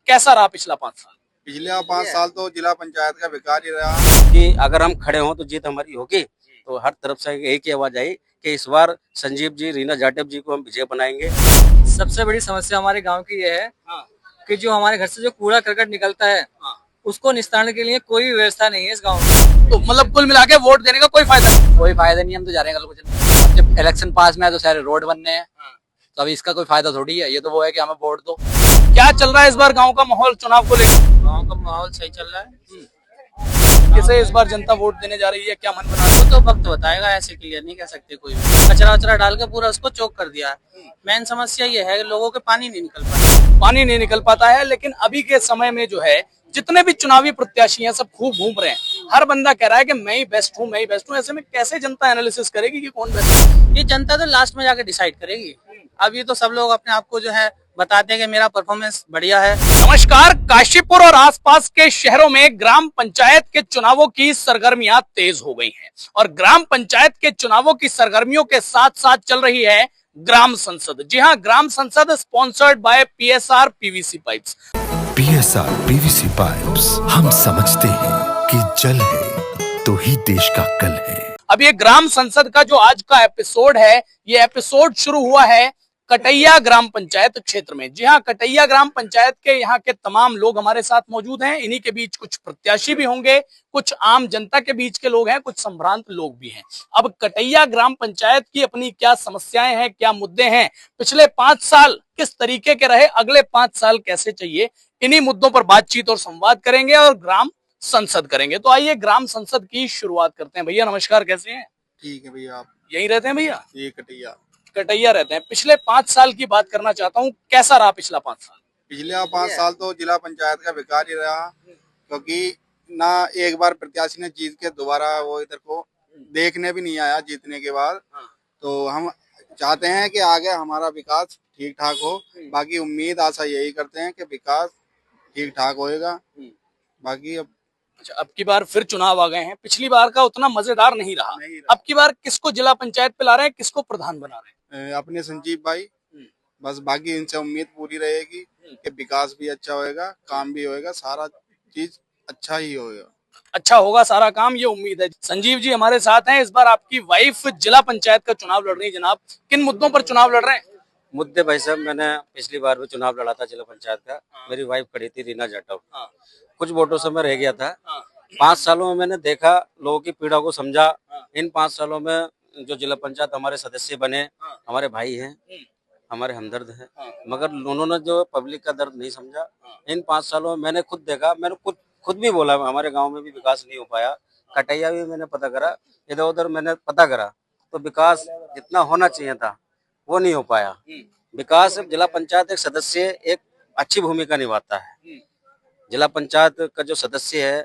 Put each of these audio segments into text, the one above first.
कैसा रहा पिछला 5 साल? पिछले 5 साल तो जिला पंचायत का बेकार ही रहा। कि अगर हम खड़े हों तो जीत हमारी होगी। तो हर तरफ से एक ही आवाज आई कि इस बार संजीव जी, रीना जाटव जी को हम विजय बनाएंगे। सबसे बड़ी समस्या हमारे गांव की ये है कि जो हमारे घर से जो कूड़ा करकट निकलता है उसको निस्तारने के लिए कोई व्यवस्था नहीं है इस गांव में। तो मतलब कुल मिला के वोट देने का कोई फायदा नहीं। कोई फायदा नहीं, हम तो जा रहे हैं कल कुछ। जब इलेक्शन पास में है तो सारे रोड बनने हैं, तो अभी इसका कोई फायदा थोड़ी है। ये तो वो है कि हमें वोट दो। क्या चल रहा है इस बार गांव का माहौल चुनाव को लेकर? गांव का माहौल सही चल रहा है। किसे इस बार जनता वोट देने जा रही है, क्या मन बना रही है? वो तो वक्त बताएगा, ऐसे क्लियर नहीं कह सकते। कोई कचरा वचरा डाल के पूरा उसको चौक कर दिया है। मेन समस्या ये है कि लोगों के पानी नहीं निकल पाता। पानी नहीं निकल पाता है, लेकिन अभी के समय में जो है जितने भी चुनावी प्रत्याशी हैं सब खूब घूम रहे हैं। हर बंदा कह रहा है कि मैं ही बेस्ट हूँ, मैं ही बेस्ट हूँ। ऐसे में कैसे जनता एनालिसिस करेगी कि कौन बेस्ट है? ये जनता तो लास्ट में जाके डिसाइड करेगी। अब ये तो सब लोग अपने आप को जो है बताते हैं कि मेरा परफॉर्मेंस बढ़िया है। नमस्कार। काशीपुर और आसपास के शहरों में ग्राम पंचायत के चुनावों की सरगर्मियां तेज हो गई हैं और ग्राम पंचायत के चुनावों की सरगर्मियों के साथ साथ चल रही है ग्राम संसद। जी हां, ग्राम संसद sponsored by PSR PVC pipes. PSR PVC pipes, हम समझते हैं कि जल है तो ही देश का कल है। अब ये ग्राम संसद का जो आज का एपिसोड है, ये एपिसोड शुरू हुआ है कटैया ग्राम पंचायत क्षेत्र में। जी हाँ, कटैया ग्राम पंचायत के यहाँ के तमाम लोग हमारे साथ मौजूद हैं। इन्हीं के बीच कुछ प्रत्याशी भी होंगे, कुछ आम जनता के बीच के लोग हैं, कुछ संभ्रांत लोग भी हैं। अब कटैया ग्राम पंचायत की अपनी क्या समस्याएं हैं, क्या मुद्दे हैं, पिछले 5 साल किस तरीके के रहे, अगले 5 साल कैसे चाहिए, इन्हीं मुद्दों पर बातचीत और संवाद करेंगे और ग्राम संसद करेंगे। तो आइए ग्राम संसद की शुरुआत करते हैं। भैया नमस्कार, कैसे हैं? ठीक है भैया। आप यहीं रहते हैं भैया? ये कटिया कटैया रहते हैं। पिछले 5 साल की बात करना चाहता हूँ, कैसा रहा पिछला 5 साल? पिछले 5 साल तो जिला पंचायत का बेकार ही रहा, क्योंकि ना एक बार प्रत्याशी ने जीत के दोबारा वो इधर को देखने भी नहीं आया जीतने के बाद। तो हम चाहते हैं कि आगे हमारा विकास ठीक ठाक हो। बाकी उम्मीद आशा यही करते हैं कि विकास ठीक ठाक होएगा। बाकी अब अच्छा, अब की बार फिर चुनाव आ गए हैं। पिछली बार का उतना मजेदार नहीं रहा। अब की बार किसको जिला पंचायत पे ला रहे हैं, किसको प्रधान बना रहे हैं? अपने संजीव भाई। बस बाकी इनसे उम्मीद पूरी रहेगी कि विकास भी अच्छा होएगा, काम भी होएगा, सारा चीज अच्छा ही होएगा। अच्छा होगा सारा काम, ये उम्मीद है। संजीव जी हमारे साथ हैं। इस बार आपकी वाइफ जिला पंचायत का चुनाव लड़ रही है। जनाब, किन मुद्दों पर चुनाव लड़ रहे हैं? मुद्दे भाई साहब, मैंने पिछली बार भी चुनाव लड़ा था जिला पंचायत का। मेरी वाइफ खड़ी थी रीना जाटव। कुछ वोटों से मैं रह गया था। 5 सालों में मैंने देखा, लोगों की पीड़ा को समझा। इन 5 सालों में जो जिला पंचायत हमारे सदस्य बने, हमारे भाई हैं, हमारे हमदर्द हैं, मगर उन्होंने जो पब्लिक का दर्द नहीं समझा। इन 5 सालों में मैंने खुद देखा, मैंने खुद भी बोला, हमारे गांव में भी विकास नहीं हो पाया। कटैया भी मैंने पता करा, इधर उधर मैंने पता करा, तो विकास जितना होना चाहिए था वो नहीं हो पाया। विकास जिला पंचायत एक सदस्य एक अच्छी भूमिका निभाता है। जिला पंचायत का जो सदस्य है,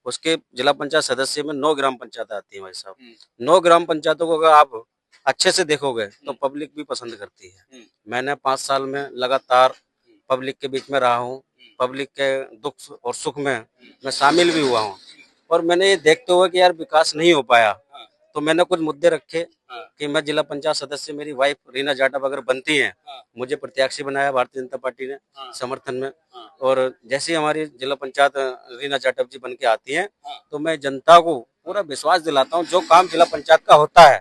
उसके जिला पंचायत सदस्य में 9 ग्राम पंचायत आती है भाई साहब। 9 ग्राम पंचायतों को अगर आप अच्छे से देखोगे तो पब्लिक भी पसंद करती है। मैंने 5 साल में लगातार पब्लिक के बीच में रहा हूँ। पब्लिक के दुख और सुख में मैं शामिल भी हुआ हूँ, और मैंने ये देखते हुए कि यार विकास नहीं हो पाया, तो मैंने कुछ मुद्दे रखे कि मैं जिला पंचायत सदस्य, मेरी वाइफ रीना जाटव अगर बनती है, मुझे प्रत्याशी बनाया भारतीय जनता पार्टी ने समर्थन में। और जैसे ही हमारी जिला पंचायत रीना जाटव जी बन के आती हैं, तो मैं जनता को पूरा विश्वास दिलाता हूँ, जो काम जिला पंचायत का होता है,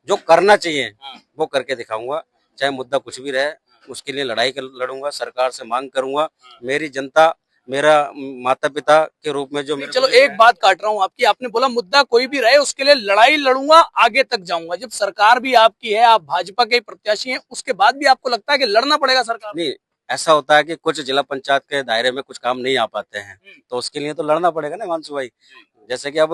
जो करना चाहिए वो करके दिखाऊंगा। चाहे मुद्दा कुछ भी रहे, उसके लिए लड़ाई लड़ूंगा, सरकार से मांग करूंगा। मेरी जनता मेरा माता पिता के रूप में जो चलो एक बात काट रहा हूँ आपकी, आपने बोला मुद्दा कोई भी रहे उसके लिए लड़ाई लड़ूंगा, आगे तक जाऊंगा। जब सरकार भी आपकी है, आप भाजपा के प्रत्याशी हैं, उसके बाद भी आपको लगता है कि लड़ना पड़ेगा सरकार? नहीं, ऐसा होता है कि कुछ जिला पंचायत के दायरे में कुछ काम नहीं आ पाते हैं, तो उसके लिए तो लड़ना पड़ेगा ना हिमांशु भाई। जैसे कि अब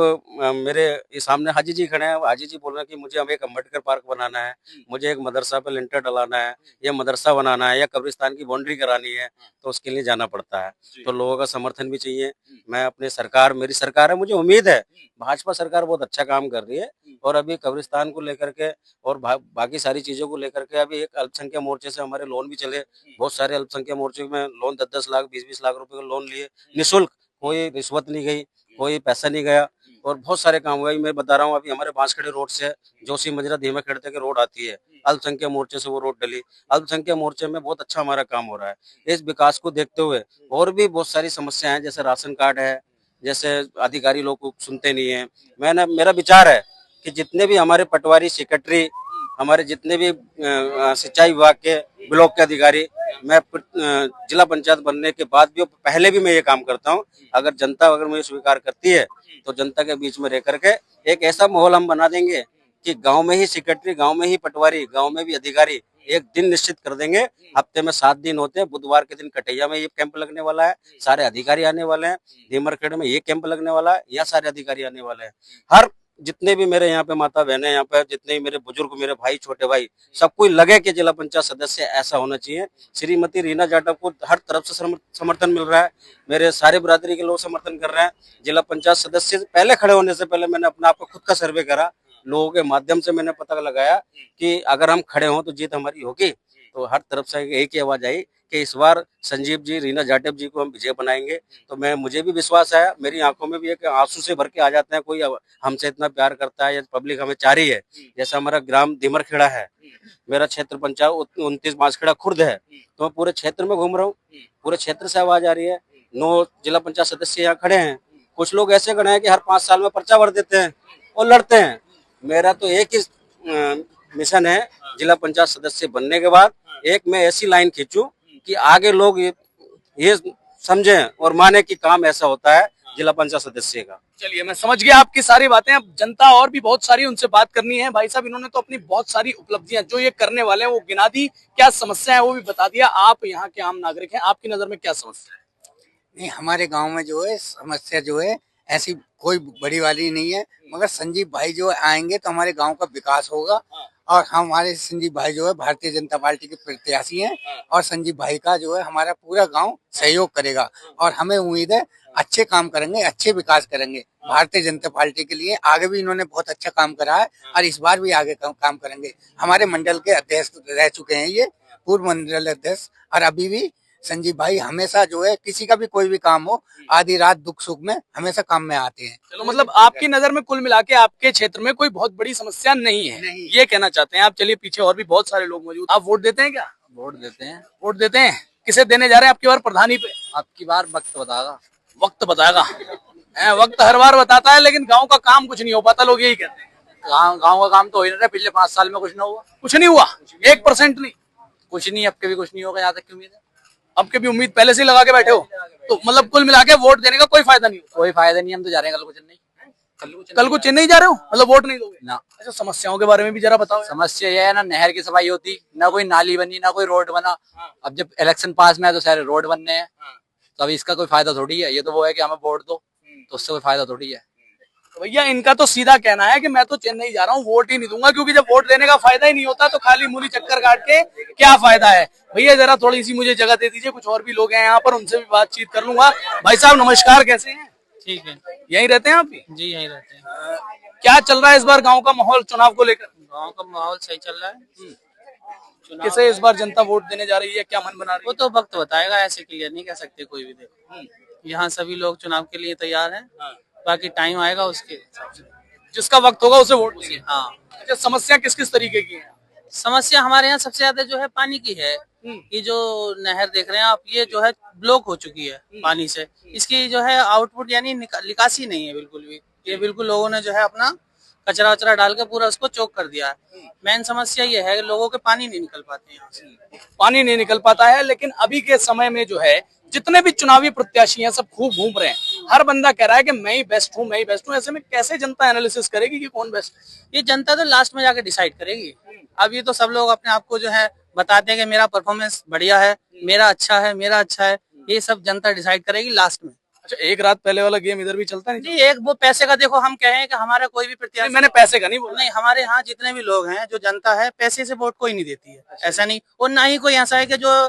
मेरे ये सामने हाजी जी खड़े हैं, हाजी जी बोल रहे हैं कि मुझे अब एक अम्बेडकर पार्क बनाना है, मुझे एक मदरसा पे लिंटर डलाना है, या मदरसा बनाना है, या कब्रिस्तान की बाउंड्री करानी है, तो उसके लिए जाना पड़ता है। तो लोगों का समर्थन भी चाहिए। मैं अपने सरकार, मेरी सरकार है, मुझे उम्मीद है भाजपा सरकार बहुत अच्छा काम कर रही है। और अभी कब्रिस्तान को लेकर के और बाकी सारी चीजों को लेकर के अभी एक अल्पसंख्यक मोर्चे से हमारे लोन भी चले। बहुत सारे अल्पसंख्यक मोर्चे में लोन 10-10 लाख 20-20 लाख रुपए का लोन लिए निःशुल्क, कोई रिश्वत नहीं गई, कोई पैसा नहीं गया। और बहुत सारे काम हुए। मैं बता रहा हूँ, अभी हमारे बांसखेड़े रोड से जोशी मजरा धीमा खेड़ तक रोड आती है, अल्पसंख्यक मोर्चे से वो रोड डली। अल्पसंख्यक मोर्चे में बहुत अच्छा हमारा काम हो रहा है। इस विकास को देखते हुए और भी बहुत सारी समस्याएं हैं, जैसे राशन कार्ड है, जैसे अधिकारी लोग को सुनते नहीं है। मेरा विचार है कि जितने भी हमारे पटवारी, सेक्रेटरी, हमारे जितने भी सिंचाई विभाग के ब्लॉक के अधिकारी, मैं जिला पंचायत बनने के बाद भी, पहले भी मैं ये काम करता हूँ। अगर जनता मुझे स्वीकार करती है तो जनता के बीच में रह करके एक ऐसा माहौल हम बना देंगे कि गांव में ही सेक्रेटरी, गांव में ही पटवारी, गांव में भी अधिकारी एक दिन निश्चित कर देंगे। हफ्ते में 7 दिन होते हैं। बुधवार के दिन कटैया में ये कैंप लगने वाला है, सारे अधिकारी आने वाले हैं। धीमरखेड़ में ये कैंप लगने वाला है, यहाँ सारे अधिकारी आने वाले हैं। हर जितने भी मेरे यहाँ पे माता बहनें, यहाँ पे जितने भी मेरे बुजुर्ग, मेरे भाई, छोटे भाई, सबको लगे कि जिला पंचायत सदस्य ऐसा होना चाहिए। श्रीमती रीना जाटव को हर तरफ से समर्थन मिल रहा है। मेरे सारे बिरादरी के लोग समर्थन कर रहे हैं। जिला पंचायत सदस्य पहले खड़े होने से पहले मैंने अपने आप को खुद का सर्वे करा, लोगों के माध्यम से मैंने पता लगाया कि अगर हम खड़े हों तो जीत हमारी होगी। तो हर तरफ से एक ही आवाज आई कि इस बार संजीव जी, रीना जाटव जी को हम विजय बनाएंगे। तो मुझे भी विश्वास है, मेरी आंखों में भी एक आंसू से भर के आ जाते हैं। कोई हमसे इतना प्यार करता है या पब्लिक हमें चाह रही है। जैसा हमारा ग्राम धीमरखेड़ा है, मेरा क्षेत्र पंचायत 29 बांसखेड़ा खुर्द है, तो मैं पूरे क्षेत्र में घूम रहा हूँ, पूरे क्षेत्र से आवाज आ रही है। 9 जिला पंचायत सदस्य यहाँ खड़े हैं। कुछ लोग ऐसे खड़े हैं कि हर 5 साल में पर्चा भर देते हैं और लड़ते हैं। मेरा तो एक ही मिशन है, जिला पंचायत सदस्य बनने के बाद एक मैं ऐसी लाइन खींचूं कि आगे लोग ये समझें और माने कि काम ऐसा होता है जिला पंचायत सदस्य का। चलिए, मैं समझ गया आपकी सारी बातें। अब जनता और भी बहुत सारी उनसे बात करनी है। भाई साहब, इन्होंने तो अपनी बहुत सारी उपलब्धियां जो ये करने वाले हैं वो गिना दी, क्या समस्या है वो भी बता दिया। आप यहाँ के आम नागरिक हैं, आपकी नजर में क्या समस्या है? नहीं, हमारे गांव में जो है समस्या जो है ऐसी कोई बड़ी वाली नहीं है, मगर संजीव भाई जो आएंगे तो हमारे गांव का विकास होगा। और हमारे संजीव भाई जो है भारतीय जनता पार्टी के प्रत्याशी हैं, और संजीव भाई का जो है हमारा पूरा गांव सहयोग करेगा। और हमें उम्मीद है अच्छे काम करेंगे, अच्छे विकास करेंगे भारतीय जनता पार्टी के लिए। आगे भी इन्होंने बहुत अच्छा काम करा है और इस बार भी आगे काम करेंगे। हमारे मंडल के अध्यक्ष रह चुके हैं, ये पूर्व मंडल अध्यक्ष, और अभी भी संजीव भाई हमेशा जो है किसी का भी कोई भी काम हो, आधी रात दुख सुख में हमेशा काम में आते हैं। चलो, मतलब आपकी नजर में कुल मिला के आपके क्षेत्र में कोई बहुत बड़ी समस्या नहीं है, ये कहना चाहते हैं आप। चलिए, पीछे और भी बहुत सारे लोग मौजूद। आप वोट देते हैं क्या? वोट देते हैं। वोट देते हैं? किसे देने जा रहे हैं आपकी बार? प्रधानी पे? आपकी बार वक्त बताएगा। वक्त बताएगा? वक्त हर बार बताता है, लेकिन गांव का काम कुछ नहीं हो पाता, लोग यही कहते हैं। गाँव का काम तो हो ही नहीं रहा, पिछले 5 साल में कुछ ना हुआ। कुछ नहीं हुआ? 1% नहीं? कुछ नहीं, अब के भी कुछ नहीं होगा, यहाँ तक की उम्मीद है। अब के भी उम्मीद पहले से ही लगा के बैठे हो? तो मतलब कुल मिला के वोट देने का कोई फायदा नहीं होगा? कोई फायदा नहीं, हम तो जा रहे हैं कल को चेन्नई। कल को चेन्नई जा रहे हो, मतलब वोट नहीं दोगे ना। अच्छा, समस्याओं के बारे में भी जरा बताओ। समस्या यह है ना, नहर की सफाई होती ना, कोई नाली बनी ना कोई रोड बना। अब जब इलेक्शन पास में है तो सारे रोड बनने हैं, तो अभी इसका कोई फायदा थोड़ी है। ये तो वो है कि हमें वोट दो, तो उससे कोई फायदा थोड़ी है। तो भैया, इनका तो सीधा कहना है कि मैं तो चेन्नई जा रहा हूँ, वोट ही नहीं दूंगा, क्योंकि जब वोट देने का फायदा ही नहीं होता तो खाली मूली चक्कर काट के क्या फायदा है। भैया, जरा थोड़ी सी मुझे जगह दे दीजिए, कुछ और भी लोग हैं यहाँ पर, उनसे भी बातचीत कर लूंगा। भाई साहब नमस्कार, कैसे हैं? ठीक है। यहीं रहते हैं आप भी? जी, यहीं रहते हैं। क्या चल रहा है इस बार गाँव का माहौल चुनाव को लेकर? गाँव का माहौल सही चल रहा है। किसे इस बार जनता वोट देने जा रही है, क्या मन बना रही वो तो वक्त बताएगा, ऐसे क्लियर नहीं कह सकते कोई भी। देखो, यहाँ सभी लोग चुनाव के लिए तैयार हैं, बाकी टाइम आएगा उसके हिसाब से। जिसका वक्त होगा उसे वोट देंगे। हाँ। अच्छा, समस्या किस किस तरीके की है? समस्या हमारे यहाँ सबसे ज्यादा जो है पानी की है। ये जो नहर देख रहे हैं आप, ये जो है ब्लॉक हो चुकी है पानी से। इसकी जो है आउटपुट यानी निकासी नहीं है बिल्कुल भी। ये बिल्कुल लोगों ने जो है अपना कचरा वचरा डाल के पूरा उसको चौक कर दिया है। मेन समस्या ये है कि लोगों के पानी नहीं निकल पाते यहाँ से। पानी नहीं निकल पाता है, लेकिन अभी के समय में जो है जितने भी चुनावी प्रत्याशी हैं सब खूब घूम रहे हैं। हर बंदा कह रहा है कि मैं ही बेस्ट हूँ, मैं ही बेस्ट हूँ। ऐसे में कैसे जनता एनालिसिस करेगी कि कौन बेस्ट है? ये जनता तो लास्ट में जाके डिसाइड करेगी। अब ये तो सब लोग अपने आप को जो है बताते हैं कि मेरा परफॉर्मेंस बढ़िया है, मेरा अच्छा है, मेरा अच्छा है। ये सब जनता डिसाइड करेगी लास्ट में। अच्छा, एक रात पहले वाला गेम इधर भी चलता नहीं? जी, एक वो पैसे का। देखो, हम कहें कि हमारा कोई भी प्रत्याशी, मैंने पैसे का नहीं बोला। नहीं, हमारे यहाँ जितने भी लोग हैं, जो जनता है, पैसे से वोट कोई नहीं देती है। ऐसा नहीं, और ना ही कोई ऐसा है कि जो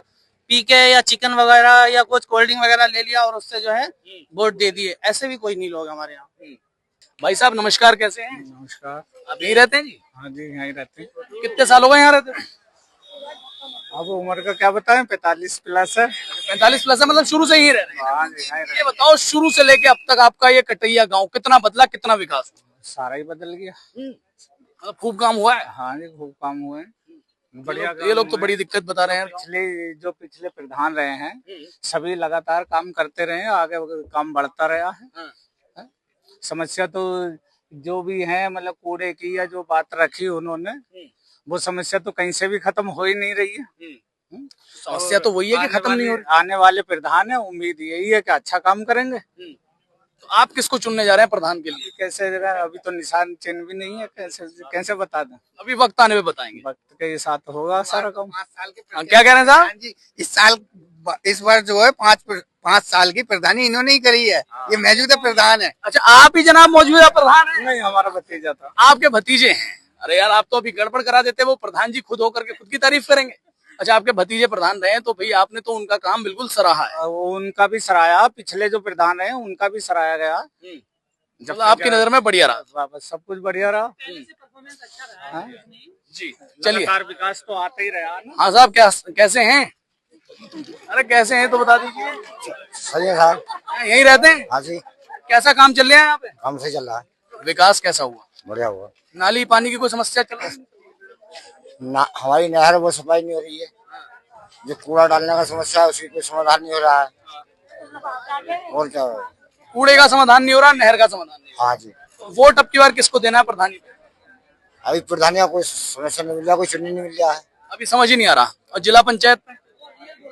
पी के या चिकन वगैरह या कुछ कोल्ड ड्रिंक वगैरह ले लिया और उससे जो है वोट दे दिए। ऐसे भी कोई नहीं लोग हमारे यहाँ। भाई साहब नमस्कार, कैसे हैं? नमस्कार। आप यहीं रहते हैं जी? हाँ जी, यहीं रहते हैं। कितने साल हो गए यहाँ रहते हैं? अब उम्र का क्या बताएं, 45 प्लस है। 45 प्लस है, मतलब शुरू से ही रह रहे हैं। ये बताओ, शुरू से लेके अब तक आपका ये कटैया गांव कितना बदला, कितना विकास हुआ? सारा ही बदल गया। मतलब खूब काम हुआ है। हाँ जी, खूब काम हुए हैं। बढ़िया ये लोग तो बड़ी दिक्कत बता रहे हैं। पिछले प्रधान रहे हैं, सभी लगातार काम करते रहे, आगे काम बढ़ता रहा है। हाँ? समस्या तो जो भी है, मतलब कूड़े की या जो बात रखी उन्होंने, वो समस्या तो कहीं से भी खत्म हो ही नहीं रही है। समस्या तो वही है कि खत्म नहीं हो रही। आने वाले प्रधान है, उम्मीद यही है कि अच्छा काम करेंगे। तो आप किसको चुनने जा रहे हैं प्रधान के लिए? कैसे अभी तो निशान चिन्ह भी नहीं है, कैसे बता दें? अभी वक्त आने में बताएंगे। वक्त के साथ होगा सारा काम। 5 साल के हाँ, क्या कह रहे हैं साहब? जी, इस बार जो है 5 साल की प्रधानी इन्होंने ही करी है। ये मौजूदा प्रधान है। अच्छा, आप ही जनाब मौजूदा प्रधान हैं? नहीं, हमारा भतीजा था। आपके भतीजे हैं? अरे यार, आप तो अभी गड़बड़ करा देते, वो प्रधान जी खुद होकर के खुद की तारीफ करेंगे। अच्छा, आपके भतीजे प्रधान रहे हैं, तो भाई आपने तो उनका काम बिल्कुल सराहा है। उनका भी सराहा, पिछले जो प्रधान है उनका भी सराहा गया। मतलब आपकी नजर में बढ़िया रहा? सब कुछ बढ़िया रहा। हाँ? जी, चलिए। लगातार विकास तो आता ही रहा ना। हाँ साहब, क्या कैसे हैं? अरे कैसे हैं तो बता दीजिए। सही है साहब। यहीं रहते हैं? हाँ जी, कैसा काम चल रहा है यहाँ पे? काम से चल रहा है। विकास कैसा हुआ? बढ़िया हुआ नाली पानी की कोई समस्या चल रही है? ना। हमारी नहर वो सफाई नहीं हो रही है। जो कूड़ा डालने का समस्या है, उसकी कोई समाधान नहीं हो रहा है। और क्या? कूड़े का समाधान नहीं हो रहा, नहर का समाधान नहीं हाँ जी, हो रहा। वोट अब की बार किसको देना है प्रधान जी? अभी प्रधानिया कोई समस्या नहीं मिल रहा, कोई चुनी नहीं मिल रहा है। अभी समझ ही नहीं आ रहा। और जिला पंचायत में?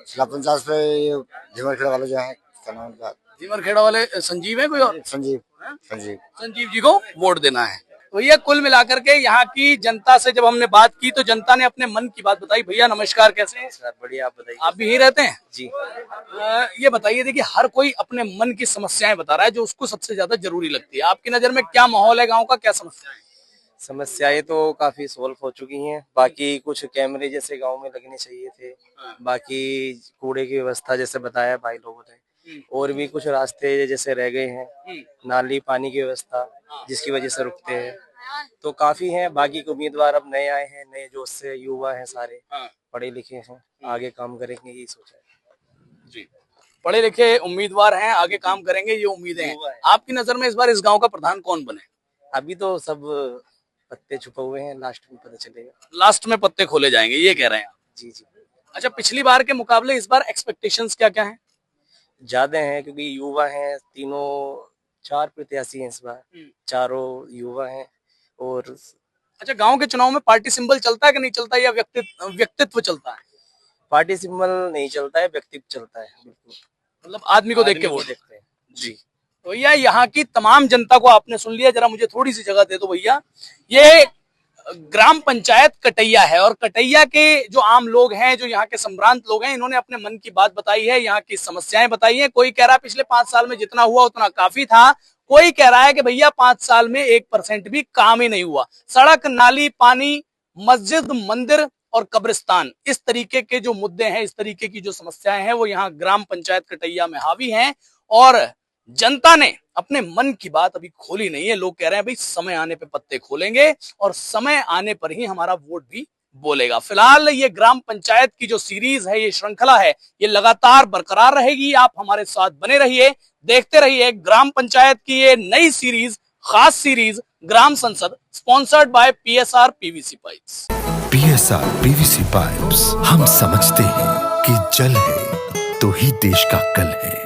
जिला पंचायत पे झीमरखेड़ा वाले जो है, क्या नाम उनका? जीवनखेड़ा वाले संजीव है कोई और? संजीव जी को वोट देना है। तो ये कुल मिलाकर के यहाँ की जनता से जब हमने बात की, तो जनता ने अपने मन की बात बताई। भैया नमस्कार, कैसे हैं? बढ़िया, आप बताइए। आप भी यहीं रहते हैं? जी। ये बताइए, देखिए हर कोई अपने मन की समस्याएं बता रहा है जो उसको सबसे ज्यादा जरूरी लगती है। आपकी नजर में क्या माहौल है गांव का, क्या समस्या है? समस्याएं तो काफी सोल्व हो चुकी हैं। बाकी कुछ कैमरे जैसे गांव में लगने चाहिए थे। बाकी कूड़े की व्यवस्था जैसे बताया भाई लोगों ने, और भी कुछ रास्ते जैसे रह गए हैं। नाली पानी की व्यवस्था जिसकी वजह से रुकते हैं, तो काफी हैं। बाकी के उम्मीदवार अब नए आए हैं, नए जोश से युवा हैं, सारे पढ़े लिखे हैं, आगे काम करेंगे यही सोचा है। जी, पढ़े लिखे उम्मीदवार हैं, आगे काम करेंगे ये उम्मीदें हैं। आपकी नजर में इस बार इस गांव का प्रधान कौन बने? अभी तो सब पत्ते छुपे हुए हैं, लास्ट में पता चलेगा। लास्ट में पत्ते खोले जाएंगे, ये कह रहे हैं आप? जी जी। अच्छा, पिछली बार के मुकाबले इस बार एक्सपेक्टेशंस क्या क्या हैं? ज्यादा हैं क्योंकि युवा हैं, 4 प्रत्याशी हैं इस बार, चारों युवा हैं। और अच्छा, गांव के चुनाव में पार्टी सिंबल चलता है कि नहीं चलता, या व्यक्तित्व चलता है? पार्टी सिंबल नहीं चलता है, व्यक्तित्व चलता है। बिल्कुल, मतलब आदमी को देख के वोट देखते हैं। जी। तो भैया, यहाँ की तमाम जनता को आपने सुन लिया। जरा मुझे थोड़ी सी जगह दे दो भैया। ये ग्राम पंचायत कटैया है, और कटैया के जो आम लोग हैं, जो यहाँ के संभ्रांत लोग हैं, इन्होंने अपने मन की बात बताई है, यहाँ की समस्याएं बताई है। कोई कह रहा है पिछले 5 साल में जितना हुआ उतना काफी था, कोई कह रहा है कि भैया 5 साल में 1% भी काम ही नहीं हुआ। सड़क, नाली, पानी, मस्जिद, मंदिर और कब्रिस्तान, इस तरीके के जो मुद्दे हैं, इस तरीके की जो समस्याएं हैं, वो यहाँ ग्राम पंचायत कटैया में हावी हैं। और जनता ने अपने मन की बात अभी खोली नहीं है। लोग कह रहे हैं भाई समय आने पे पत्ते खोलेंगे, और समय आने पर ही हमारा वोट भी बोलेगा। फिलहाल ये ग्राम पंचायत की जो सीरीज है, ये श्रृंखला है, ये लगातार बरकरार रहेगी। आप हमारे साथ बने रहिए, देखते रहिए ग्राम पंचायत की ये नई सीरीज, खास सीरीज ग्राम संसद, sponsored by PSR PVC pipes. PSR PVC pipes, हम समझते हैं कि जल है तो ही देश का कल है।